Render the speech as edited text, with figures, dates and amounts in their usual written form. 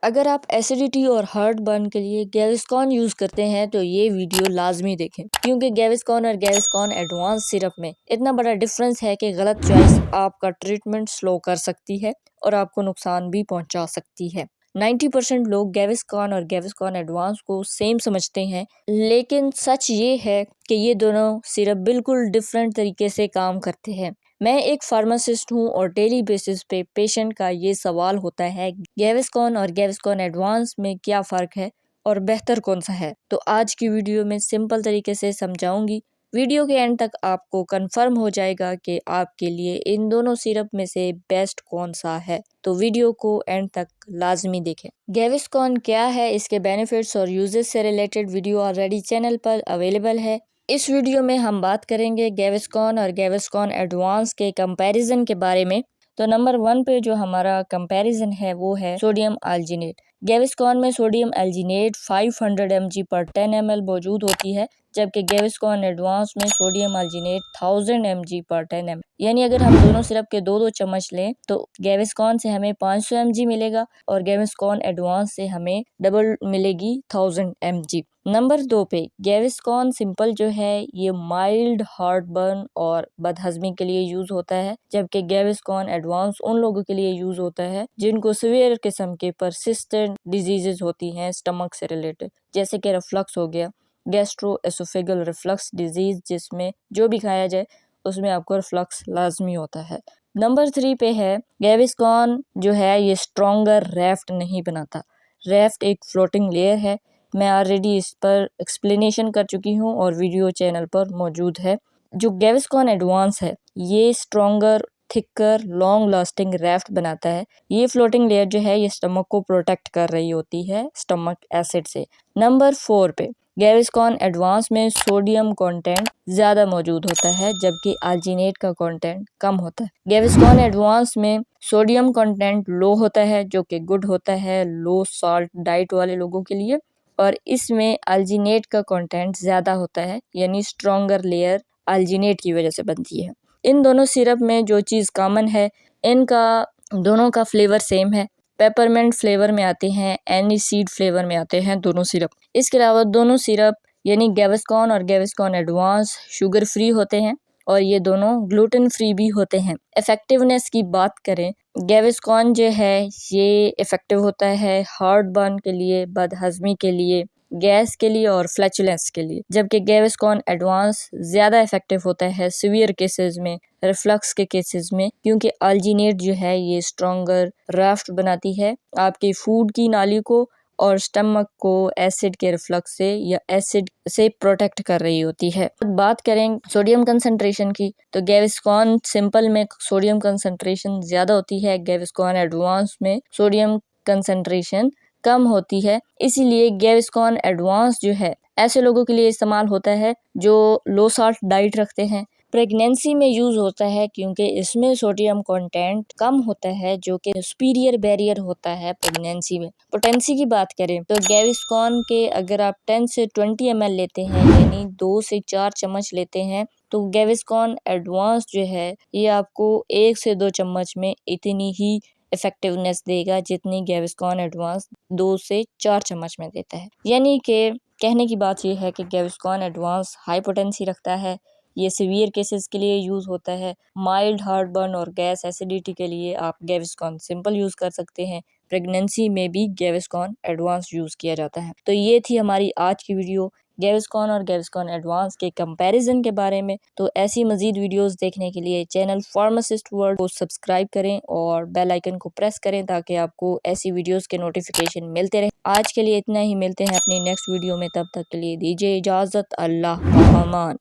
अगर आप एसिडिटी और हार्ट बर्न के लिए गैविस्कॉन यूज करते हैं तो ये वीडियो लाजमी देखें, क्योंकि गैविस्कॉन और गैविस्कॉन एडवांस सिरप में इतना बड़ा डिफरेंस है कि गलत चॉइस आपका ट्रीटमेंट स्लो कर सकती है और आपको नुकसान भी पहुंचा सकती है। 90% लोग गैविस्कॉन और गैविस्कॉन एडवांस को सेम समझते हैं, लेकिन सच ये है कि ये दोनों सिरप बिल्कुल डिफरेंट तरीके से काम करते हैं। मैं एक फार्मासिस्ट हूँ और डेली बेसिस पे पेशेंट का ये सवाल होता है, गैविस्कॉन और गैविस्कॉन एडवांस में क्या फ़र्क है और बेहतर कौन सा है। तो आज की वीडियो में सिंपल तरीके से समझाऊंगी। वीडियो के एंड तक आपको कंफर्म हो जाएगा कि आपके लिए इन दोनों सिरप में से बेस्ट कौन सा है, तो वीडियो को एंड तक लाजमी देखें। गैविस्कॉन क्या है, इसके बेनिफिट्स और यूजेस से रिलेटेड वीडियो ऑलरेडी चैनल पर अवेलेबल है। इस वीडियो में हम बात करेंगे गैविस्कॉन और गैविस्कॉन एडवांस के कंपैरिजन के बारे में। तो नंबर 1 पे जो हमारा कंपैरिजन है वो है सोडियम अल्जीनेट। गैविस्कॉन में सोडियम अल्जीनेट 500 mg पर 10 ml मौजूद होती है, जबकि गैविस्कॉन एडवांस में सोडियम अल्जीनेट 1000 mg पर 10 ml। यानी अगर हम दोनों सिरप के दो चम्मच लें तो गैविस्कॉन से हमें 500 mg मिलेगा और गैविस्कॉन एडवांस से हमें डबल मिलेगी 1000 mg। नंबर 2 पे गैविस्कॉन सिंपल जो है ये माइल्ड हार्ट बर्न और बदहजमी के लिए यूज होता है, जबकि गैविस्कॉन एडवांस उन लोगों के लिए यूज होता है जिनको सीवियर किस्म के परसिस्टेंट डिजीजेस होती हैं स्टमक से रिलेटेड, जैसे कि रिफ्लक्स हो गया, गैस्ट्रो एसोफेगल रिफ्लक्स डिजीज, जिसमें जो भी खाया जाए उसमें आपको रिफ्लक्स लाजमी होता है। नंबर 3 पे है गैविस्कॉन जो है ये स्ट्रॉन्गर रैफ्ट नहीं बनाता। रैफ्ट एक फ्लोटिंग लेयर है, मैं ऑलरेडी इस पर एक्सप्लेनेशन कर चुकी हूँ और वीडियो चैनल पर मौजूद है। जो गैविस्कॉन एडवांस है ये stronger, thicker, long lasting raft बनाता है। ये फ्लोटिंग लेयर जो है ये स्टमक को प्रोटेक्ट कर रही होती है स्टमक एसिड से। नंबर 4 पे गैविस्कॉन एडवांस में सोडियम कंटेंट ज्यादा मौजूद होता है, जबकि अल्जीनेट का कंटेंट कम होता है। गैविस्कॉन एडवांस में सोडियम कंटेंट लो होता है, जो कि गुड होता है लो सॉल्ट डाइट वाले लोगों के लिए, और इसमें अल्जीनेट का कंटेंट ज़्यादा होता है, यानी स्ट्रॉन्गर लेयर अल्जीनेट की वजह से बनती है। इन दोनों सिरप में जो चीज़ कॉमन है, इनका दोनों का फ्लेवर सेम है। पेपरमेंट फ्लेवर में आते हैं, एनीसीड फ्लेवर में आते हैं दोनों सिरप। इसके अलावा दोनों सिरप यानी गैविस्कॉन और गैविस्कॉन एडवांस शुगर फ्री होते हैं और ये दोनों ग्लूटेन फ्री भी होते हैं। इफेक्टिवनेस की बात करें, गैविस्कॉन जो है ये इफेक्टिव होता है हार्ट बर्न के लिए, बदहजमी के लिए, गैस के लिए और फ्लैचुलेंस के लिए, जबकि गैविस्कॉन एडवांस ज़्यादा इफेक्टिव होता है सीवियर केसेस में, रिफ्लक्स के केसेस में, क्योंकि अल्जीनेट जो है ये स्ट्रॉन्गर राफ्ट बनाती है आपकी फूड की नाली को और स्टमक को एसिड के रिफ्लक्स से या एसिड से प्रोटेक्ट कर रही होती है। बात करें सोडियम कंसंट्रेशन की, तो गैविस्कॉन सिंपल में सोडियम कंसंट्रेशन ज़्यादा होती है, गैविस्कॉन एडवांस में सोडियम कंसंट्रेशन कम होती है। इसीलिए गैविस्कॉन एडवांस जो है ऐसे लोगों के लिए इस्तेमाल होता है जो लो साल्ट डाइट रखते हैं। प्रेगनेंसी में यूज होता है क्योंकि इसमें सोडियम कंटेंट कम होता है, जो कि सुपीरियर बैरियर होता है प्रेगनेंसी में। पोटेंसी की बात करें तो गैविस्कॉन के अगर आप 10 से 20 ml लेते हैं, यानी 2 से 4 चम्मच लेते हैं, तो गैविस्कॉन एडवांस जो है ये आपको 1 से 2 चम्मच में इतनी ही इफेक्टिवनेस देगा जितनी गैविस्कॉन एडवांस 2 से 4 चम्मच में देता है। यानी कि कहने की बात यह है कि गैविस्कॉन एडवांस हाई पोटेंसी रखता है, ये सीवियर केसेस के लिए यूज़ होता है। माइल्ड हार्ट बर्न और गैस एसिडिटी के लिए आप गैविस्कॉन सिंपल यूज़ कर सकते हैं। प्रेगनेंसी में भी गैविस्कॉन एडवांस यूज़ किया जाता है। तो ये थी हमारी आज की वीडियो गैविस्कॉन और गैविस्कॉन एडवांस के कंपैरिजन के बारे में। तो ऐसी मजीद वीडियोस देखने के लिए चैनल फार्मासिस्ट वर्ल्ड को सब्सक्राइब करें और बेल आइकन को प्रेस करें ताकि आपको ऐसी वीडियोस के नोटिफिकेशन मिलते रहे। आज के लिए इतना ही, मिलते हैं अपनी नेक्स्ट वीडियो में, तब तक के लिए दीजिए इजाज़त। अल्लाह पामान।